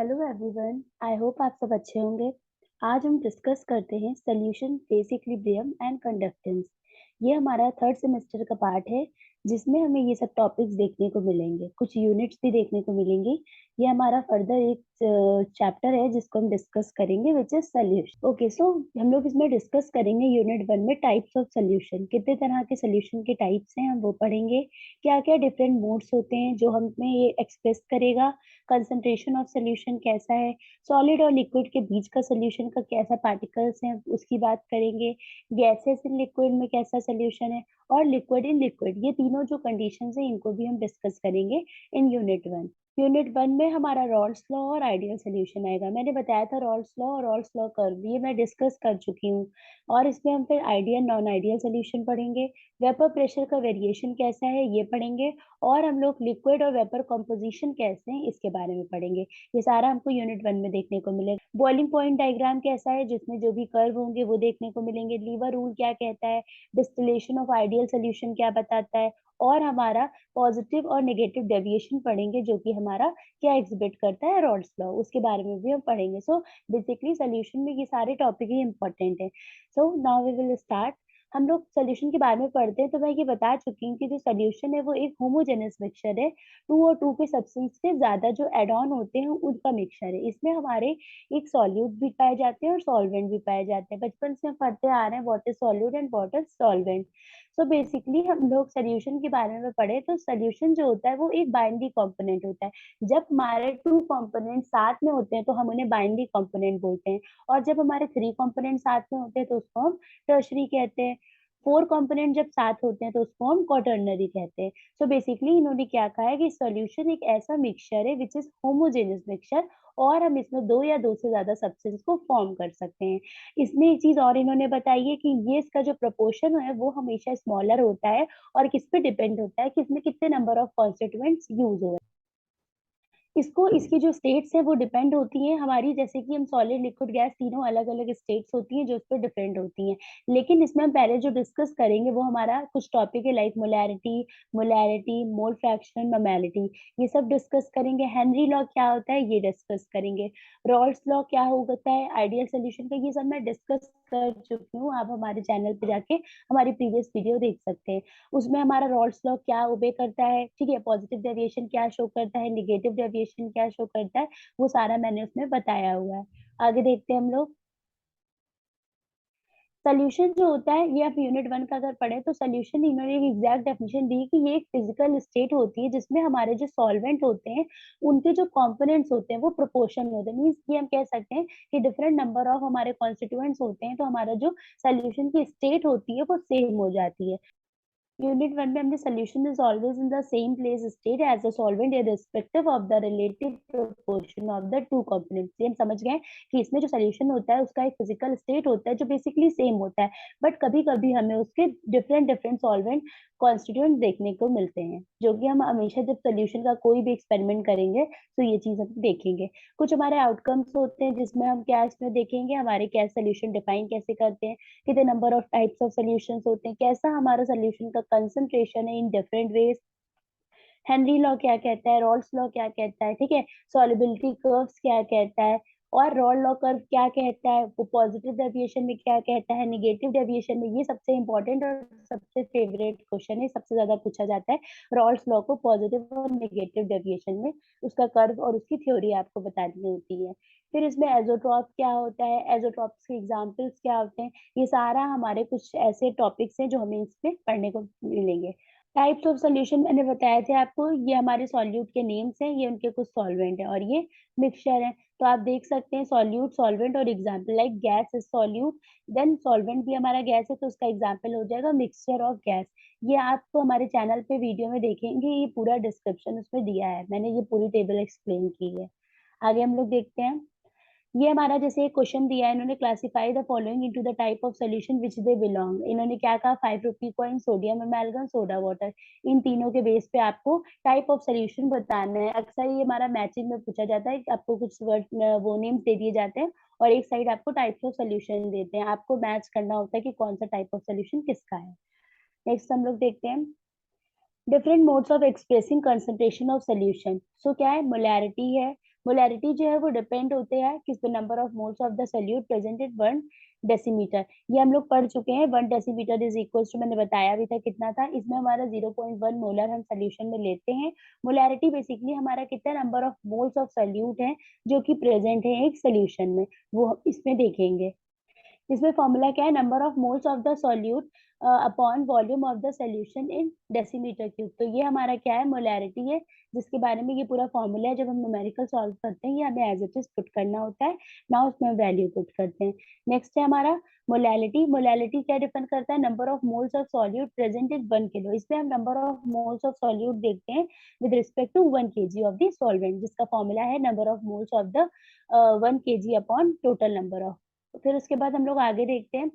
Hello everyone, I hope आप सब अच्छे होंगे। आज हम डिस्कस करते हैं solution base equilibrium and conductance. ये हमारा थर्ड सेमेस्टर का पार्ट है जिसमें हमें ये सब टॉपिक्स देखने को मिलेंगे, कुछ यूनिट्स भी देखने को मिलेंगी। ये हमारा फर्दर एक चैप्टर है जिसको हम डिस्कस करेंगे विच इज सॉल्यूशन। ओके, सो हम लोग इसमें डिस्कस करेंगे यूनिट 1 में टाइप्स ऑफ सॉल्यूशन, कितने तरह के सॉल्यूशन के टाइप्स हैं हम वो पढ़ेंगे। क्या क्या डिफरेंट मोड्स होते हैं जो हमें ये एक्सप्रेस करेगा, कंसंट्रेशन ऑफ सॉल्यूशन कैसा है, सॉलिड और लिक्विड के बीच का सॉल्यूशन का कैसा पार्टिकल्स हैं उसकी बात करेंगे, गैसेस इन लिक्विड में कैसा सॉल्यूशन है, और लिक्विड इन लिक्विड, ये तीनों जो कंडीशंस हैं इनको भी हम डिस्कस करेंगे इन यूनिट 1। यूनिट 1 में हमारा रॉल्स लॉ और आइडियल सॉल्यूशन आएगा। मैंने बताया था रॉल्स लॉ और रॉल्स लॉ कर्व, ये मैं डिस्कस कर चुकी हूँ। और इसमें हम फिर आइडियल नॉन आइडियल सॉल्यूशन पढ़ेंगे, वेपर प्रेशर का वेरिएशन कैसा है ये पढ़ेंगे, और हम लोग लिक्विड और वेपर कंपोजिशन कैसे हैं इसके बारे में पढ़ेंगे। ये सारा हमको यूनिट 1 में देखने को मिलेगा। बॉइलिंग पॉइंट डायग्राम कैसा है जिसमें जो भी कर्व होंगे वो देखने को मिलेंगे। लीवर रूल क्या कहता है, डिस्टिलेशन ऑफ आइडियल सॉल्यूशन क्या बताता है, और हमारा पॉजिटिव और नेगेटिव डेविएशन पढ़ेंगे जो कि हमारा क्या एग्जिबिट करता है, रॉल्स लॉ, उसके बारे में भी हम पढ़ेंगे। सो बेसिकली सॉल्यूशन में ये सारे टॉपिक ही इंपॉर्टेंट है। So now we will start. हम लोग सॉल्यूशन के बारे में पढ़ते हैं तो मैं ये बता चुकी हूँ कि जो सॉल्यूशन है वो एक होमोजेनस मिक्सचर है। टू और टू के सब्सटेंस से ज्यादा जो एड ऑन होते हैं उनका मिक्सचर है। इसमें हमारे एक सॉल्यूट भी पाए जाते हैं और सॉल्वेंट भी पाए जाते हैं। बचपन से हम पढ़ते आ रहे हैं what is solute and what is solvent. So basically हम लोग सॉल्यूशन के बारे में पढ़े तो सॉल्यूशन जो होता है वो एक बाइनरी कंपोनेंट होता है। जब हमारे टू कंपोनेंट साथ में होते हैं तो हम उन्हें बाइनरी कंपोनेंट बोलते हैं, और जब हमारे थ्री कंपोनेंट साथ में होते हैं तो उसको हम टर्शरी कहते हैं। फोर कंपोनेंट जब साथ होते हैं तो उसको हम क्वाटर्नरी कहते हैं। सो बेसिकली इन्होंने क्या कहा है कि सॉल्यूशन एक ऐसा मिक्सचर है विच इज होमोजेनियस मिक्सचर, और हम इसमें दो या दो से ज्यादा सब्सटेंस को फॉर्म कर सकते हैं। इसमें एक चीज और इन्होंने बताई है कि ये इसका जो प्रोपोर्शन है वो हमेशा स्मॉलर होता है, और किस पे डिपेंड होता है कि इसमें कितने नंबर ऑफ कॉन्स्टिट्यूएंट्स यूज हो। इसको इसकी जो स्टेट्स है वो डिपेंड होती हैं हमारी, जैसे कि हम सॉलिड लिक्विड गैस तीनों अलग अलग स्टेट्स होती हैं जो उस पर डिपेंड होती हैं। लेकिन इसमें हम पहले जो डिस्कस करेंगे वो हमारा कुछ टॉपिक है like molarity, molarity, mole fraction, normality, ये सब डिस्कस करेंगे। हेनरी लॉ क्या होता है ये डिस्कस करेंगे। रॉल्स लॉ क्या होता है, आइडियल सोल्यूशन का, ये सब मैं डिस्कस कर चुकी हूँ। आप हमारे चैनल पे जाके हमारी प्रीवियस वीडियो देख सकते हैं। उसमें हमारा रॉल्स लॉ क्या ओबे करता है, ठीक है, पॉजिटिव डेविएशन क्या शो करता है, नेगेटिव डेविएशन क्या शो करता है, वो सारा मैंने उसमें बताया हुआ है। आगे देखते हैं हम लोग। सोल्यूशन जो होता है ये आप यूनिट 1 का अगर पढ़े तो सोल्यूशन इन्होंने एक एग्जैक्ट डेफिनेशन दी कि ये एक फिजिकल स्टेट होती है जिसमें हमारे जो सॉल्वेंट होते हैं उनके जो कंपोनेंट्स होते हैं वो प्रोपोर्शन होते हैं। मींस कि हम कह सकते हैं कि डिफरेंट नंबर ऑफ हमारे कॉन्स्टिट्यूएंट्स होते हैं तो हमारा जो सोल्यूशन की स्टेट होती है वो सेम हो जाती है। यूनिट 1 में हमने solution is always in the same place state as a solvent irrespective of the relative proportion of the two components. ये हम समझ गए कि इसमें जो सॉल्यूशन होता है उसका एक फिजिकल स्टेट होता है जो बेसिकली सेम होता है, बट कभी कभी हमें उसके डिफरेंट डिफरेंट सॉल्वेंट कॉन्स्टिट्यूएंट देखने को मिलते हैं, जो कि हम हमेशा जब सॉल्यूशन का कोई भी एक्सपेरिमेंट करेंगे तो ये चीज हम देखेंगे। कुछ हमारे आउटकम्स होते हैं जिसमें हम क्या इसमें देखेंगे, हमारे क्या सोल्यूशन डिफाइन कैसे करते हैं, कितने number of types of solutions होते हैं, कैसा हमारा सॉल्यूशन का कंसंट्रेशन है in different ways, Henry law क्या कहता है, रॉल्स लॉ क्या कहता है, ठीक है, सॉल्युबिलिटी कर्व्स क्या कहता है, और रॉल लॉ कर्व क्या कहता है, वो पॉजिटिव डेविएशन में क्या कहता है, नेगेटिव डेविएशन में। ये सबसे इंपॉर्टेंट और सबसे फेवरेट क्वेश्चन है, सबसे ज्यादा पूछा जाता है रॉल्स लॉ को पॉजिटिव और नेगेटिव डेविएशन में, उसका कर्व और उसकी थ्योरी आपको बतानी होती है। फिर इसमें एजोट्रॉप क्या होता है, एजोट्रॉप्स के एग्जाम्पल्स क्या होते हैं, ये सारा हमारे कुछ ऐसे टॉपिक्स हैं जो हमें इसमें पढ़ने को मिलेंगे। टाइप्स ऑफ सॉल्यूशन मैंने बताए थे आपको, ये हमारे सॉल्यूट के नेम्स हैं, ये उनके कुछ सॉल्वेंट हैं और ये मिक्सचर है। तो आप देख सकते हैं सॉल्यूट, सॉल्वेंट और example, like gas is solute, then solvent भी हमारा गैस है तो उसका एग्जाम्पल हो जाएगा मिक्सचर ऑफ गैस। ये आपको हमारे चैनल पे वीडियो में देखेंगे, ये पूरा डिस्क्रिप्शन उसमें दिया है, मैंने ये पूरी टेबल एक्सप्लेन की है। आगे हम लोग देखते हैं। ये हमारा जैसे एक क्वेश्चन दिया है, इन्होंने classify the following into the type of solution which they belong. इन्होंने क्या कहा, 5 rupee coin, sodium amalgam, soda water, इन तीनों के बेस पे आपको टाइप ऑफ सॉल्यूशन बताना है। अक्सर ये हमारा मैचिंग में पूछा जाता है कि आपको कुछ वर्ड वो नेम्स दे दिए जाते हैं और एक साइड आपको टाइप्स ऑफ सॉल्यूशन देते हैं, आपको मैच करना होता है कि कौन सा टाइप ऑफ सॉल्यूशन किसका है। नेक्स्ट हम लोग देखते हैं different modes of expressing concentration of solution. So क्या है, मोलैरिटी है, मोलैरिटी जो है वो डिपेंड होते हैं किस पे, number of moles of the solute present in 1 decimetre. ये हम लोग पढ़ चुके हैं। 1 डेसीमीटर इज इक्वल टू, मैंने बताया भी था कितना था, इसमें हमारा 0.1 मोलर हम सोल्यूशन में लेते हैं। मोलैरिटी बेसिकली हमारा कितना number of moles of solute है जो कि प्रेजेंट है एक सोल्यूशन में, वो हम इसमें देखेंगे। इसमें फॉर्मूला क्या है, number of moles of the solute upon volume of the solution in decimetre cube. तो ये हमारा क्या है, मोलैरिटी है, जिसके बारे में ये पूरा फॉर्मूला है। जब हम न्यूमेरिकल सॉल्व करते हैं ये हमें एज इट इज पुट करना होता है, ना उसमें हम वैल्यू पुट करते हैं। नेक्स्ट है हमारा मोलैलिटी। मोलैलिटी क्या डिपेंड करता है, number of moles of solute present in 1 kilo. इसमें हम number of moles of solute देखते हैं with respect to 1 KG of the solvent, जिसका फॉर्मूला है number of moles of the 1 KG upon total number of. फिर उसके बाद हम लोग आगे देखते हैं,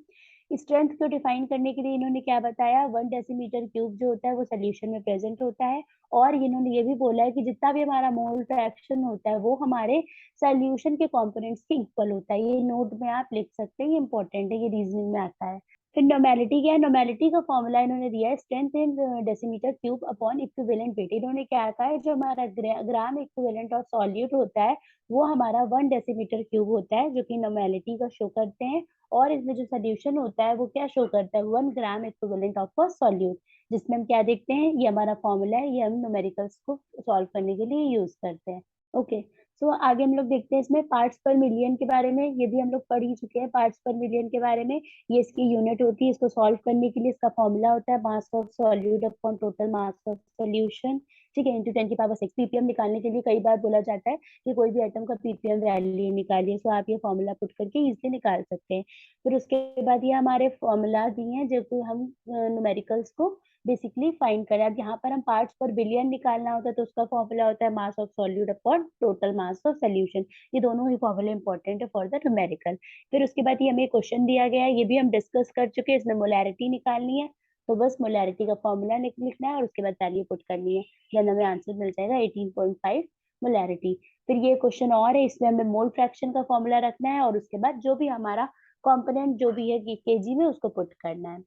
स्ट्रेंथ को डिफाइन करने के लिए इन्होंने क्या बताया, 1 डेसीमीटर क्यूब जो होता है वो सोल्यूशन में प्रेजेंट होता है। और इन्होंने ये भी बोला है कि जितना भी हमारा मोल फ्रैक्शन होता है वो हमारे सोल्यूशन के कंपोनेंट्स के इक्वल होता है। ये नोट में आप लिख सकते हैं, ये इंपॉर्टेंट है, ये रीजनिंग में आता है। फिर नॉर्मेलिटी क्या है, नॉर्मेलिटी का फॉर्मूला इन्होंने दिया है strength in decimetre cube upon equivalent weight. इन्होंने क्या कहा है, जो हमारा ग्राम इक्विवेलेंट ऑफ सॉल्यूट होता है वो हमारा 1 डेसीमीटर क्यूब होता है, जो कि नॉर्मेलिटी का शो करते हैं। और इसमें जो सोल्यूशन होता है वो क्या शो करता है, 1 gram equivalent of a solute. जिसमें हम क्या देखते हैं, ये हमारा फॉर्मूला है, ये हम न्यूमेरिकल्स को सॉल्व करने के लिए यूज करते हैं। ओके, सो आगे हम लोग देखते हैं इसमें पार्ट्स पर मिलियन के बारे में। ये भी हम लोग पढ़ ही चुके हैं पार्ट्स पर मिलियन के बारे में। ये इसकी यूनिट होती है, इसको सॉल्व करने के लिए इसका फॉर्मूला होता है mass of solute upon total mass of solution, ठीक है, इंटू 10⁻⁶। पीपीएम निकालने के लिए कई बार बोला जाता है कि कोई भी एटम का पीपीएम वैल्यू निकालिए, सो आप ये फॉर्मूला पुट करके इजीली निकाल सकते हैं। फिर उसके बाद ये हमारे फॉर्मूला दिए हैं जो कि हम न्यूमेरिकल्स को बेसिकली फाइंड करें। अब यहाँ पर हम पार्ट्स पर बिलियन निकालना होता है तो उसका फॉर्मूला होता है mass of solute upon total mass of solution. ये दोनों ही फॉर्मूले इंपॉर्टेंट है फॉर द न्यूमेरिकल। फिर उसके बाद ये हमें क्वेश्चन दिया गया है, ये भी हम डिस्कस कर चुके हैं। इसमें मोलैरिटी निकालनी है, तो बस मोलैरिटी का फॉर्मूला लिखना है और उसके बाद वैल्यू पुट करनी है, देन हमें आंसर मिल जाएगा 18.5 मोलैरिटी। फिर ये क्वेश्चन और है, इसमें हमें मोल फ्रैक्शन का फॉर्मूला रखना है और उसके बाद जो भी हमारा कंपोनेंट जो भी है केजी में उसको पुट करना है।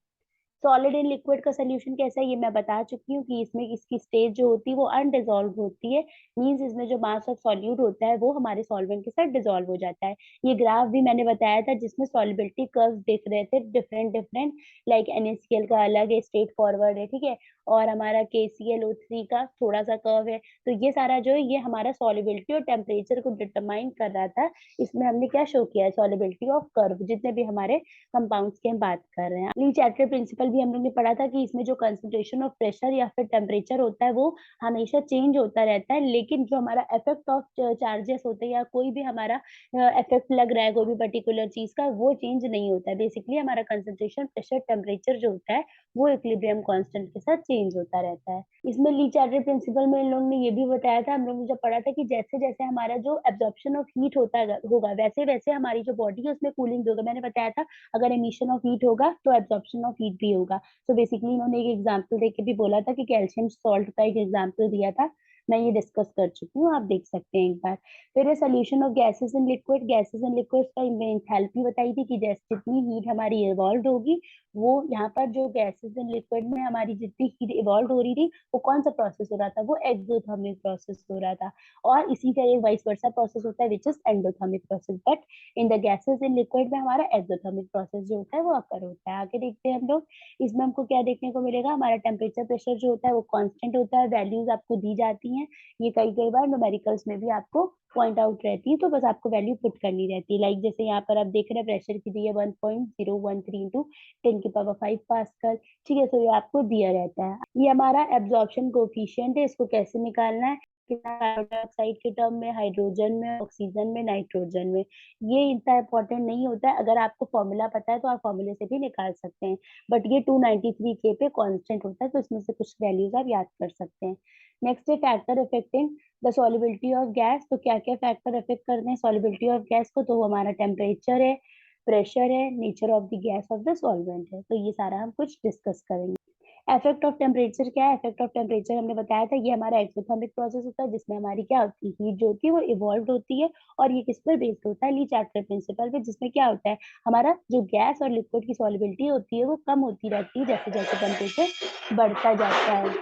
सॉलिड एंड लिक्विड का सोल्यूशन कैसा है ये मैं बता चुकी हूँ कि इसमें इसकी स्टेज जो होती है वो अनडिसॉल्व होती है। मींस इसमें जो मास ऑफ सॉल्यूट होता है वो हमारे सॉल्वेंट के साथ डिसॉल्व हो जाता है। ये ग्राफ भी मैंने बताया था जिसमें सॉल्युबिलिटी कर्व्स दिख रहे थे डिफरेंट डिफरेंट, लाइक NaCl का अलग है, स्ट्रेट फॉरवर्ड है, ठीक है, और हमारा KClO3 का थोड़ा सा कर्व है। तो ये सारा जो है ये हमारा सॉल्युबिलिटी और टेम्परेचर को डिटरमाइन कर रहा था। इसमें हमने क्या शो किया है, सॉल्युबिलिटी ऑफ कर्व, जितने भी हमारे कंपाउंड्स की हम बात कर रहे हैं। ली चैप्टर प्रिंसिपल भी हम लोग ने पढ़ा था कि इसमें जो कंसंट्रेशन ऑफ प्रेशर या फिर टेम्परेचर होता है वो हमेशा चेंज होता रहता है, लेकिन जो हमारा इफेक्ट ऑफ चार्जेस होते हैं या कोई भी हमारा इफेक्ट लग रहा है कोई भी पर्टिकुलर चीज का, वो चेंज नहीं होता है। बेसिकली हमारा कंसंट्रेशन, प्रेशर, टेम्परेचर जो होता है वो इक्विलिब्रियम कांस्टेंट के साथ चेंज होता रहता है। इसमें ली चार्टर प्रिंसिपल में इन लोगों ने ये भी बताया था, हम लोग ने जब पढ़ा था कि जैसे जैसे हमारा जो एब्जॉर्प्शन ऑफ हीट होगा वैसे वैसे हमारी जो बॉडी है उसमें कूलिंग भी होगा। मैंने बताया था अगर एमिशन ऑफ हीट होगा तो एब्जॉर्प्शन ऑफ हीट भी होगा। तो बेसिकली इन्होंने एक एग्जांपल देके भी बोला था कि कैल्शियम सॉल्ट का एक एग्जांपल दिया था, मैं ये डिस्कस कर चुकी हूँ, आप देख सकते हैं एक बार। फिर ये solution of gases in liquid, gases in liquid का एंथैल्पी बताई थी कि जैसे जितनी हीट हमारी इवॉल्व होगी, वो यहाँ पर जो गैसेस इन लिक्विड में हमारी जितनी हीट इवॉल्व हो रही थी वो कौन सा प्रोसेस हो रहा था, वो एक्सोथर्मिक प्रोसेस हो रहा था। और इसी का एक वाइस वर्सा प्रोसेस होता है which is endothermic process, but in the gases in liquid में हमारा एक्सोथर्मिक प्रोसेस जो होता है वो अकर होता है। आगे देखते हैं हम लोग, इसमें हमको क्या देखने को मिलेगा, हमारा टेम्परेचर प्रेशर जो होता है वो कांस्टेंट होता है, वैल्यूज आपको दी जाती हैं। ये कई कई बार न्यूमेरिकल्स में भी आपको पॉइंट आउट रहती है, तो बस आपको वैल्यू पुट करनी रहती है। लाइक जैसे यहाँ पर आप देख रहे हैं प्रेशर की दी है 1.013 इंटू 10⁵ पास्कल, ठीक है, तो ये आपको दिया रहता है। ये हमारा एब्जॉर्प्शन कोफिशिएंट है, इसको कैसे निकालना है, कितना कार्बन डाइऑक्साइड के टर्म में, हाइड्रोजन में, ऑक्सीजन में, नाइट्रोजन में। ये इतना इंपॉर्टेंट नहीं होता है, अगर आपको फॉर्मूला पता है तो आप फॉर्मूले से भी निकाल सकते हैं, बट ये 293 के पे कांस्टेंट होता है, तो इसमें से कुछ वैल्यूज आप याद कर सकते हैं। नेक्स्ट है factor affecting the solubility of gas. तो क्या क्या फैक्टर अफेक्ट करते हैं सॉल्युबिलिटी ऑफ गैस को, तो वो हमारा टेम्परेचर है, प्रेशर है, nature of the gas of the solvent है। तो ये सारा हम कुछ डिस्कस करेंगे। इफेक्ट ऑफ टेम्परेचर क्या है, इफेक्ट ऑफ टेम्परेचर हमने बताया था, ये हमारा एक्सोथर्मिक प्रोसेस होता है जिसमें हमारी क्या होती है, हीट जो होती है वो इवॉल्व होती है। और ये किस पर बेस्ड होता है, ली चैप्टर प्रिंसिपल पे, जिसमें क्या होता है हमारा जो गैस और लिक्विड की सॉल्युबिलिटी होती है वो कम होती रहती है जैसे जैसे टेम्परेचर बढ़ता जाता है।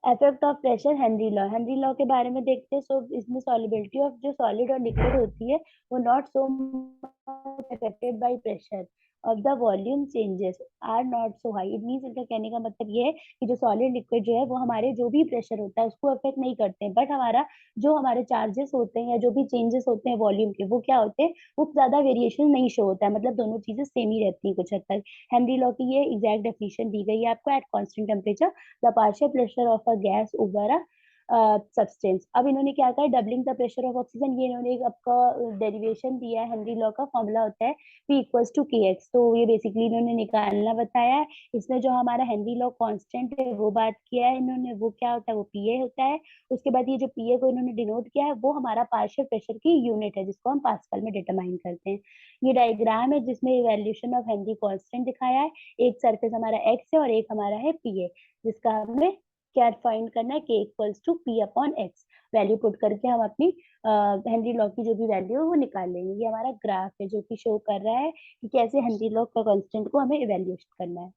Effect of pressure, Henry law के बारे में देखते हैं। सो इसमें सॉल्युबिलिटी ऑफ जो सॉलिड और लिक्विड होती है वो not so much affected by pressure of the volume changes are not so high. It means इनका कहने का मतलब ये है कि जो सॉलिड लिक्विड जो है वो हमारे जो भी प्रेशर होता है उसको अफेक्ट नहीं करते हैं, बट हमारा जो हमारे चार्जेस होते हैं या जो भी चेंजेस होते हैं वॉल्यूम के, वो क्या होते हैं, वो ज्यादा वेरिएशन नहीं शो होता है, मतलब दोनों चीजें सेम ही रहती है कुछ हद तक। हेनरी लॉ की ये एग्जैक्ट डेफिनेशन दी गई है आपको। At constant temperature the partial pressure of a gas over a substance. अब इन्होंने क्या कहा, doubling the pressure of oxygen. ये इन्होंने एक आपका डेरिवेशन दिया है। हेनरी लॉ का फॉर्मूला होता है P इक्वल्स टू के एक्स। तो ये बेसिकली इन्होंने निकालना बताया है। इसमें जो हमारा हेनरी लॉ कांस्टेंट है वो बात किया है इन्होंने, वो क्या होता है, वो पीए होता है। उसके बाद ये जो पीए को इन्होंने डिनोट किया है वो हमारा पार्शियल प्रेशर की यूनिट है, जिसको हम पास्कल में डिटरमाइन करते हैं। ये डायग्राम है जिसमें इवैल्यूएशन ऑफ हेनरी कांस्टेंट दिखाया है। एक सरफेस हमारा एक्स है और एक हमारा है पीए, जिसका हमें क्या फाइंड करना है, के equals to P upon X. Value put करके हम अपनी हेनरी लॉ की जो भी वैल्यू है वो निकाल लेंगे। ये हमारा ग्राफ है जो कि शो कर रहा है कि कैसे हेनरी लॉ का कांस्टेंट को हमें इवेल्युएट करना है।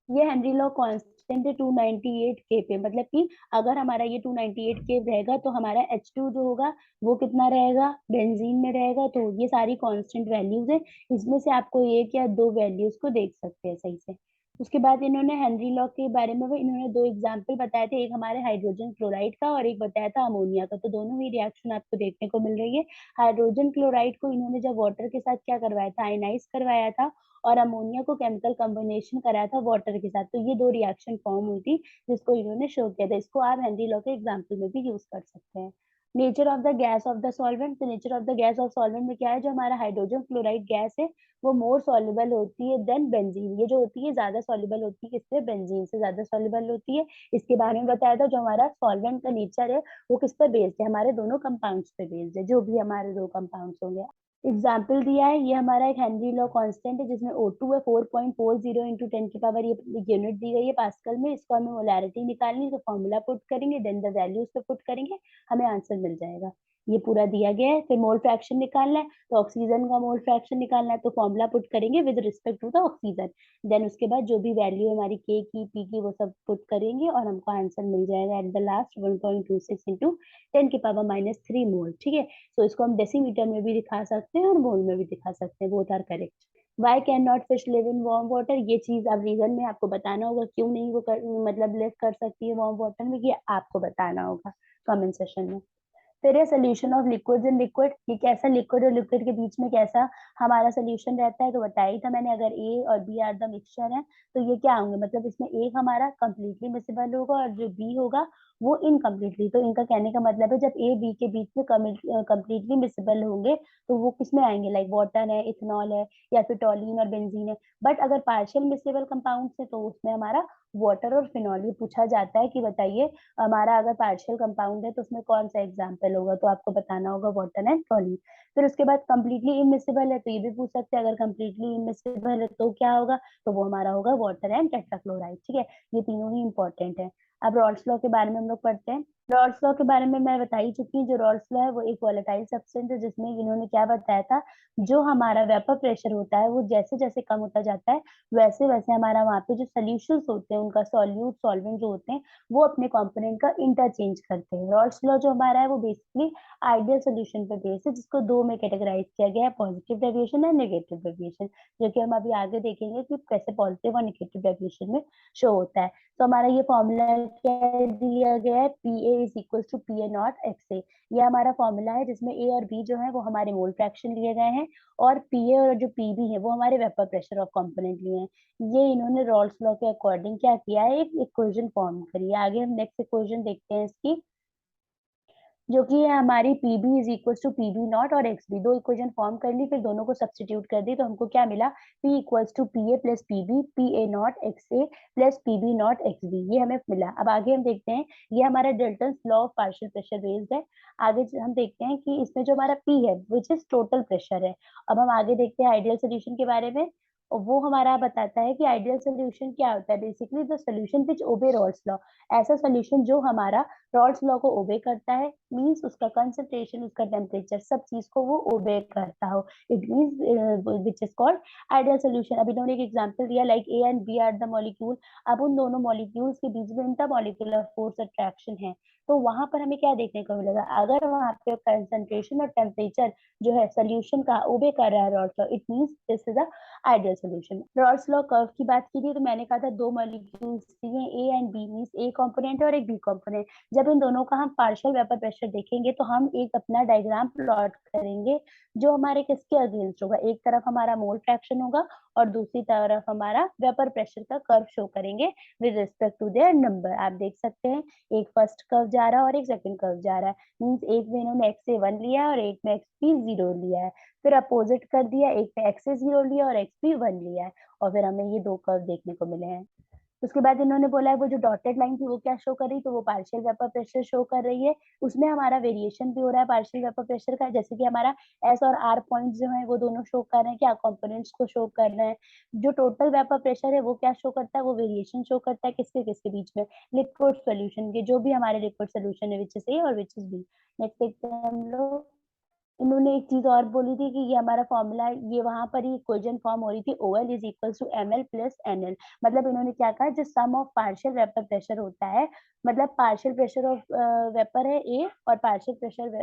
ये हेनरी लॉ कांस्टेंट है 298 के पे, मतलब कि अगर हमारा ये 298 के रहेगा तो हमारा H2 जो होगा वो कितना रहेगा, बेंजीन में रहेगा। तो ये सारी कांस्टेंट वैल्यूज है, इसमें से आपको एक या दो वैल्यूज को देख सकते हैं सही से। उसके बाद इन्होंने हेनरी लॉ के बारे में भी इन्होंने दो एग्जाम्पल बताए थे, एक हमारे हाइड्रोजन क्लोराइड का और एक बताया था अमोनिया का। तो दोनों ही रिएक्शन आपको देखने को मिल रही है। हाइड्रोजन क्लोराइड को इन्होंने जब वाटर के साथ क्या करवाया था, आयनाइज करवाया था, और अमोनिया को केमिकल कॉम्बिनेशन कराया था वाटर के साथ। तो ये दो रिएक्शन फॉर्म हुई थी जिसको इन्होंने शो किया था। इसको आप हेनरी लॉ के एग्जाम्पल में भी यूज कर सकते हैं। Nature of the gas of the solvent. तो nature of the gas of solvent में क्या है, जो हमारा हाइड्रोजन क्लोराइड गैस है वो मोर सॉल्युबल होती है देन बेंजीन। ये जो होती है ज्यादा सॉल्युबल होती है, किससे, बेंजीन से ज्यादा सॉल्युबल होती है। इसके बारे में बताया था। जो हमारा सॉल्वेंट का नेचर है वो किस पर बेस्ड है, हमारे दोनों कंपाउंड्स पे बेस्ड है, जो भी हमारे दो कंपाउंड्स होंगे। एग्जाम्पल दिया है, ये हमारा एक हेनरी लॉ कांस्टेंट है जिसमें O2 है 4.40 इंटू 10 की पावर, ये यूनिट दी गई है पास्कल में। इसको हमें मोलैरिटी निकालनी है, तो फॉर्मूला पुट करेंगे, देन द वैल्यू उस पे पुट करेंगे, हमें आंसर मिल जाएगा। ये पूरा दिया गया है। फिर मोल फ्रैक्शन निकालना है, तो ऑक्सीजन का मोल फ्रैक्शन निकालना है, तो फॉर्मूला पुट करेंगे with respect to the oxygen. Then उसके बाद जो भी वैल्यू है हमारी के की, पी की, वो सब पुट करेंगे और हमको आंसर मिल जाएगा एट द लास्ट 1.26 इंटू 10 की पावर -3 मोल। ठीक है। तो इसको हम डेसीमीटर में भी दिखा सकते हैं और मोल में भी दिखा सकते हैं, both are correct. Why can not fish live in warm water. ये चीज अब रीजन में आपको बताना होगा, क्यों नहीं वो मतलब लिव कर सकती है वार्म वाटर में, ये आपको बताना होगा कमेंट सेशन में। फिर है solution of liquid in liquid. ये कैसा लिक्विड और लिक्विड के बीच में कैसा हमारा सोल्यूशन रहता है, तो बताया ही था मैंने। अगर ए और बी आर द मिक्सचर है तो ये क्या होंगे, मतलब इसमें एक हमारा कंप्लीटली मिसिबल होगा और जो बी होगा वो इनकम्प्लीटली। तो इनका कहने का मतलब है जब ए बी के बीच में कंप्लीटली मिसिबल होंगे तो वो किसमें आएंगे, लाइक वाटर है, इथेनॉल है, या फिर टॉलिन और बेंजीन है। बट अगर पार्शियल मिसिबल कंपाउंड है तो उसमें हमारा वाटर और फिनॉल। ये पूछा जाता है कि बताइए हमारा अगर पार्शियल कंपाउंड है तो उसमें कौन सा एग्जाम्पल होगा, तो आपको बताना होगा वाटर एंड टॉलिन। फिर उसके बाद कंप्लीटली इनमिसिबल है तो ये भी पूछ सकते हैं, अगर कंप्लीटली इनमिसिबल है तो क्या होगा, तो वो हमारा होगा वाटर एंड टेट्राक्लोराइड। ठीक है, ये तीनों ही इंपॉर्टेंट है। अब रॉल्स लॉ के बारे में हम लोग पढ़ते हैं। रॉल्स लॉ के बारे में मैं बता ही चुकी हूँ। जो रॉल्स लॉ है वो एक वोलेटाइल सब्सटेंस है, जिसमें इन्होंने क्या बताया था, जो हमारा वेपर प्रेशर होता है वो जैसे जैसे कम होता जाता है वैसे वैसे हमारा वहाँ पे जो सोल्यूशंस होते हैं उनका सॉल्यूट सॉल्वेंट जो होते हैं वो अपने कंपोनेंट का इंटरचेंज करते हैं। रॉल्स लॉ जो हमारा है वो बेसिकली आइडियल सोल्यूशन पे बेस्ड है, जिसको दो में कैटेगराइज किया गया है, पॉजिटिव डेविएशन और नेगेटिव डेविएशन, जो कि हम अभी आगे देखेंगे कि कैसे पॉजिटिव और नेगेटिव डेविएशन में शो होता है। तो हमारा ये फॉर्मूला क्या दिया गया है, P A is equal to P A not X A. ये हमारा फॉर्मूला है जिसमें ए और बी जो है वो हमारे मोल फ्रैक्शन लिए गए हैं, और पी ए और जो पी बी है वो हमारे वेपर प्रेशर ऑफ कंपोनेंट लिए हैं। ये इन्होंने रॉल्स लॉ के अकॉर्डिंग क्या किया है, एक इक्वेशन फॉर्म करी है। आगे हम नेक्स्ट इक्वेशन देखते हैं इसकी, जो कि है हमारी P B is equal to P B not और एक्स बी। दो इक्वेशन फॉर्म कर ली, फिर दोनों को सब्सटीट्यूट कर दी, तो हमको क्या मिला, P equals to P A plus P B, P A not X A plus P B not X B, ये हमें मिला। अब आगे हम देखते हैं, ये हमारा Dalton's law of partial pressure based है। आगे हम देखते हैं कि इसमें जो हमारा पी है विच इज टोटल प्रेशर है। अब हम आगे देखते हैं आइडियल सोल्यूशन के बारे में। और वो हमारा बताता है कि आइडियल सोल्यूशन क्या होता है। बेसिकली द सोल्यूशन विच ओबे रॉल्स लॉ, ऐसा सोल्यूशन जो हमारा रॉल्स लॉ को ओबे करता है, मींस उसका कंसंट्रेशन, उसका टेम्परेचर, सब चीज को वो ओबे करता हो, it means which is called ideal solution. अभी इन्होंने एक एग्जांपल दिया like A and B are the molecule. अब उन दोनों मॉलिक्यूल्स के बीच में इंटरमॉलिक्यूलर फोर्स अट्रैक्शन है, तो वहां पर हमें क्या देखने को मिलेगा, अगर वहां पे कंसंट्रेशन और टेम्परेचर जो है सोल्यूशन का ओबे कर रहा है Rawls law, it means this is a ideal solution. Rawls law curve की बात की थी तो मैंने कहा था दो मॉलिक्यूल्स दिए A and B, means A component और एक बी कंपोनेंट। जब इन दोनों का हम पार्शियल वेपर प्रेशर देखेंगे तो हम एक अपना डायग्राम प्लॉट करेंगे जो हमारे किसके अगेंस्ट होगा, एक तरफ हमारा मोल फ्रैक्शन होगा और दूसरी तरफ हमारा वेपर प्रेशर का कर्व शो करेंगे with respect to their number. आप देख सकते हैं एक फर्स्ट कर्व जा रहा है और एक सेकंड कर्व जा रहा है, मींस एक में इन्होंने एक्स से 1 लिया है और एक में एक्स भी 0 लिया है। फिर अपोजिट कर दिया, एक पे एक्स से 0 लिया और एक्स भी 1 लिया है, और फिर हमें ये दो कर्व देखने को मिले हैं। उसके बाद इन्होंने बोला है वो जो डॉटेड लाइन थी वो क्या शो कर रही, तो वो पार्शियल वेपर प्रेशर शो कर रही है। उसमें हमारा वेरिएशन भी हो रहा है पार्शियल वेपर प्रेशर का, जैसे कि हमारा एस और आर पॉइंट जो है वो दोनों शो कर रहे हैं क्या, कंपोनेंट्स को शो कर रहे हैं। जो टोटल वेपर प्रेशर है वो क्या शो करता है, वो वेरिएशन शो करता है किसके किसके बीच में, लिक्विड सोल्यूशन के, जो भी हमारे लिक्विड सोल्यूशन है विच इज ए और विच इज बी। नेक्स्ट देखते हैं हम लोग। इन्होंने एक चीज और बोली थी कि ये हमारा फॉर्मूला, ये वहां पर ही इक्वेशन फॉर्म हो रही थी, OL is equal to ML plus NL। मतलब इन्होंने क्या कहा, जो sum of partial vapour pressure होता है, मतलब पार्शियल प्रेशर ऑफ वेपर है A और पार्शियल प्रेशर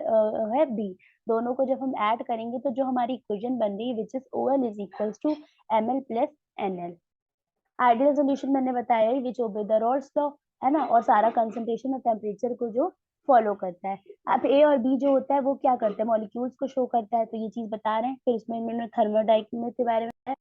है B, दोनों को जब हम ऐड करेंगे तो जो हमारी इक्वेशन बन रही है which is OL is equal to ML plus NL। Ideal solution मैंने बताया ही विच ओबे द रॉल्स लॉ, है ना, और सारा कंसंट्रेशन और टेम्परेचर को जो फॉलो करता है। अब ए और बी जो होता है वो क्या करता है, मॉलिक्यूल्स को शो करता है, तो ये चीज बता रहे हैं। फिर इसमें इन्होंने थर्मोडायनेमिक्स के बारे में,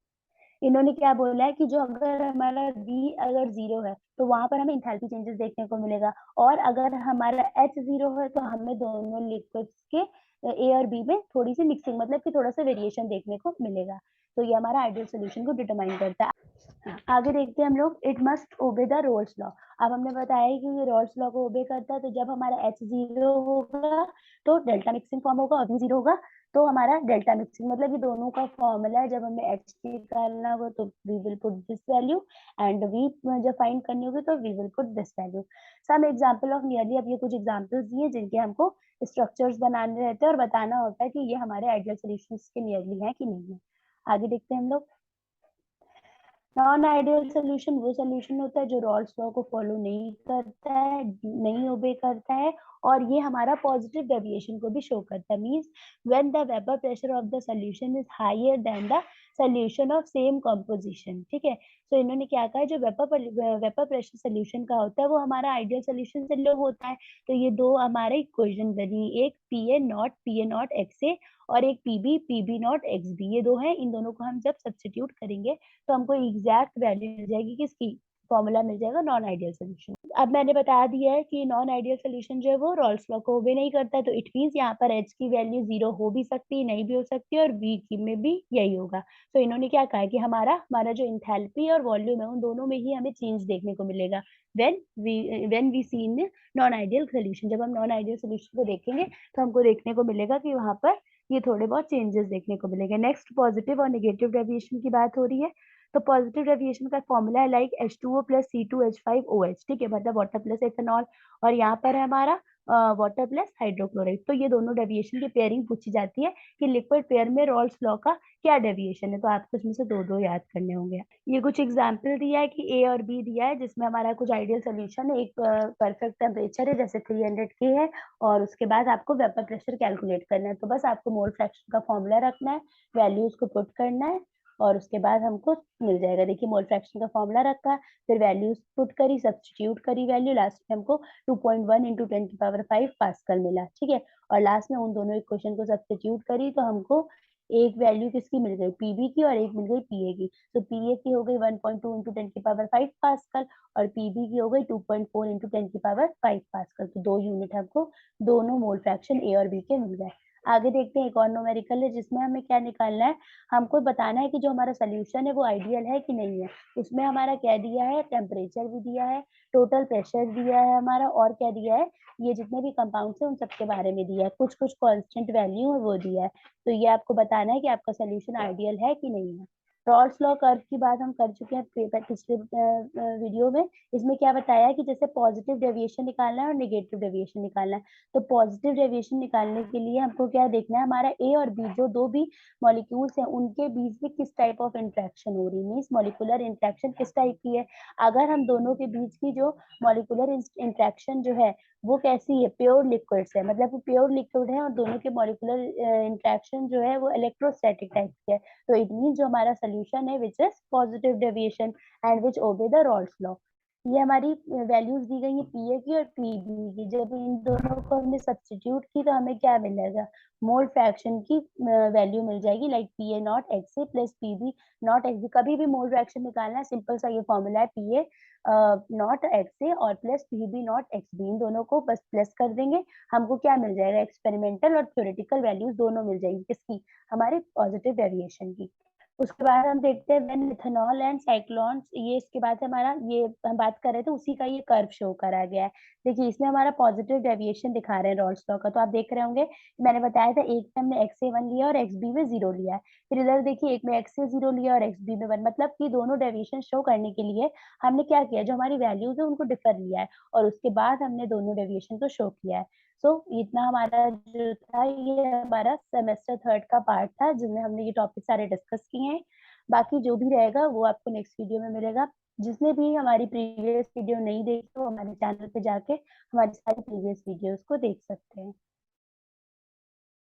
इन्होंने क्या बोला है कि जो अगर हमारा बी अगर 0 है तो वहां पर हमें इंथैल्पी चेंजेस देखने को मिलेगा, और अगर हमारा एच 0 है तो हमें दोनों लिक्विड्स के ए और बी में थोड़ी सी मिक्सिंग, मतलब कि थोड़ा सा वेरिएशन देखने को मिलेगा। तो ये हमारा आइडियल सोल्यूशन को डिटरमाइन करता है। आगे देखते हैं हम लोग, it must obey the roles law. अब हमने बताया कि ये रोल्स लॉ को ओबे करता है, तो जब हमारा एच 0 होगा तो डेल्टा मिक्सिंग फॉर्म होगा, और बी 0 होगा तो हमारा डेल्टा मिक्सिंग, मतलब ये दोनों का फॉर्मूला है। जब हमें एच निकालना होगा तो we will put this value, and we जब फाइंड करनी होगी तो we will put this value. Some example of nearly, अब ये कुछ एग्जांपल्स दिए जिनके हमको स्ट्रक्चर्स बनाने रहते हैं और बताना होता है कि ये हमारे आइडियल सॉल्यूशंस के नियरली है कि नहीं है। आगे देखते हैं हम लोग। नॉन आइडियल सोल्यूशन वो सोल्यूशन होता है जो रॉल्स लॉ को फॉलो नहीं करता है, नहीं ओबे करता है, और ये हमारा पॉजिटिव डेविएशन को भी शो करता है। Means when the vapour pressure of the solution is higher than the solution of same composition. ठीक है, तो इन्होंने क्या कहा, जो वेपर प्रेशर सोल्यूशन का होता है वो हमारा आइडियल सोल्यूशन से लो होता है। तो ये दो हमारे इक्वेशन बनी, एक P A not X A और एक P B not X B, ये दो है। इन दोनों को हम जब सब्स्टिट्यूट करेंगे तो हमको एग्जैक्ट वैल्यू मिल जाएगी, किसकी, फॉर्मूला मिल जाएगा नॉन आइडियल सोल्यूशन। अब मैंने बता दिया है कि नॉन आइडियल सोल्यूशन जो है वो रॉल्स लॉ को ओबे नहीं करता है, तो इट मींस यहाँ पर एच की वैल्यू 0 हो भी सकती है, नहीं भी हो सकती है, और बी की में भी यही होगा। तो इन्होंने क्या कहा है कि हमारा हमारा जो इंथैल्पी और वॉल्यूम है उन दोनों में ही हमें चेंज देखने को मिलेगा when we see in non ideal solution. जब हम नॉन आइडियल सोल्यूशन को देखेंगे तो हमको देखने को मिलेगा कि वहां पर ये थोड़े बहुत चेंजेस देखने को मिलेंगे। नेक्स्ट, पॉजिटिव और नेगेटिव डेविएशन की बात हो रही है। तो पॉजिटिव डेविएशन का फॉर्मूला है लाइक H2O प्लस C2H5OH। ठीक है, मतलब वाटर प्लस एथेनॉल, और यहाँ पर है हमारा वाटर प्लस हाइड्रोक्लोराइड। तो ये दोनों डेविएशन की पेयरिंग पूछी जाती है कि लिक्विड पेयर में रॉल्स लॉ का क्या डेविएशन है, तो आपको इसमें से दो दो याद करने होंगे। ये कुछ एग्जाम्पल दिया है कि ए और बी दिया है जिसमें हमारा कुछ आइडियल सोल्यूशन है। एक परफेक्ट टेम्परेचर है जैसे 300 के है, और उसके बाद आपको वेपर प्रेशर कैलकुलेट करना है। तो बस आपको मोल फ्रैक्शन का फॉर्मूला रखना है, वैल्यूज को पुट करना है, और उसके बाद हमको मिल जाएगा। देखिए मोल फ्रैक्शन का फॉर्मूला रखा, फिर वैल्यूज पुट करी, सब्स्टिट्यूट करी वैल्यू, लास्ट में हमको 2.1 इंटू 10⁵ पास्कल मिला। ठीक है, और लास्ट में उन दोनों इक्वेशन को सब्स्टिट्यूट करी तो हमको एक वैल्यू किसकी मिल गई, पीबी की, और एक मिल गई पीए की। तो पीए की हो गई 1.2 इंटू 10⁵ पास्कल, और पीबी की हो गई 2.4 इंटू 10⁵ पास्कल। तो दो यूनिट हमको दोनों मोल फ्रैक्शन ए और बी के मिल गए। आगे देखते हैं, एक और न्यूमेरिकल है जिसमें हमें क्या निकालना है, हमको बताना है कि जो हमारा सोल्यूशन है वो आइडियल है कि नहीं है। उसमें हमारा क्या दिया है, टेम्परेचर भी दिया है, टोटल प्रेशर दिया है हमारा, और क्या दिया है, ये जितने भी कंपाउंड्स हैं उन सबके बारे में दिया है, कुछ कुछ कांस्टेंट वैल्यू है वो दिया है। तो ये आपको बताना है कि आपका सोल्यूशन आइडियल है कि नहीं है। रॉल्स लॉ कर्व की बात हम कर चुके हैं पिछले वीडियो में। इसमें क्या बताया है कि जैसे पॉजिटिव डेविएशन निकालना है और नेगेटिव डेविएशन निकालना है। तो पॉजिटिव डेविएशन निकालने के लिए हमको क्या देखना है, हमारा ए और बी जो दो भी मॉलिक्यूल्स हैं उनके बीच में किस टाइप ऑफ इंट्रैक्शन हो रही है, मीन्स मॉलिक्यूलर इंट्रैक्शन किस टाइप की है। अगर हम दोनों के बीच की जो मॉलिक्यूलर इंट्रैक्शन जो है वो कैसी है, प्योर लिक्विड है, मतलब वो प्योर लिक्विड है और दोनों के मॉलिक्यूलर इंट्रैक्शन जो है वो इलेक्ट्रोस्टैटिक टाइप की है। तो इट मीन जो हमारा सोल्यूशन है which is positive deviation and which obey the Rawls law. ये हमारी वैल्यूज दी गई है पीए की और पीबी की। जब इन दोनों को हमने सब्स्टिट्यूट की तो हमें क्या मिलेगा, मोल फ्रैक्शन की वैल्यू मिल जाएगी, like P A not X A plus PB not X B. कभी भी मोल फ्रैक्शन निकालना है, सिंपल सा ये फॉर्मूला है, पीए नॉट एक्स ए और plus PB not X B, इन दोनों को बस प्लस कर देंगे, हमको क्या मिल जाएगा, एक्सपेरिमेंटल और थ्योरेटिकल वैल्यूज दोनों मिल जाएंगी, किसकी, हमारे पॉजिटिव डेविएशन की। उसके बाद हम देखते हैं व्हेन इथेनॉल एंड साइक्लोन्स, ये इसके बाद हमारा ये हम बात कर रहे थे उसी का ये कर्व शो करा गया है। देखिए इसमें हमारा पॉजिटिव डेविएशन दिखा रहे हैं रॉल्स लॉ का, तो आप देख रहे होंगे मैंने बताया था एक में हमने एक्स ए 1 लिया और एक्स बी में 0 लिया है। फिर इधर देखिए एक में एक्स ए 0 लिया और एक्स बी में 1, मतलब कि दोनों डेविएशन शो करने के लिए हमने क्या किया, जो हमारी वैल्यूज है उनको डिफर लिया है और उसके बाद हमने दोनों डेविएशन को शो किया है। सो इतना हमारा जो था ये हमारा सेमेस्टर थर्ड का पार्ट था जिसमें हमने ये टॉपिक सारे डिस्कस किए हैं। बाकी जो भी रहेगा वो आपको नेक्स्ट वीडियो में मिलेगा। जिसने भी हमारी प्रीवियस वीडियो नहीं देखी वो हमारे चैनल पे जाके हमारी सारी प्रीवियस वीडियोस को देख सकते हैं।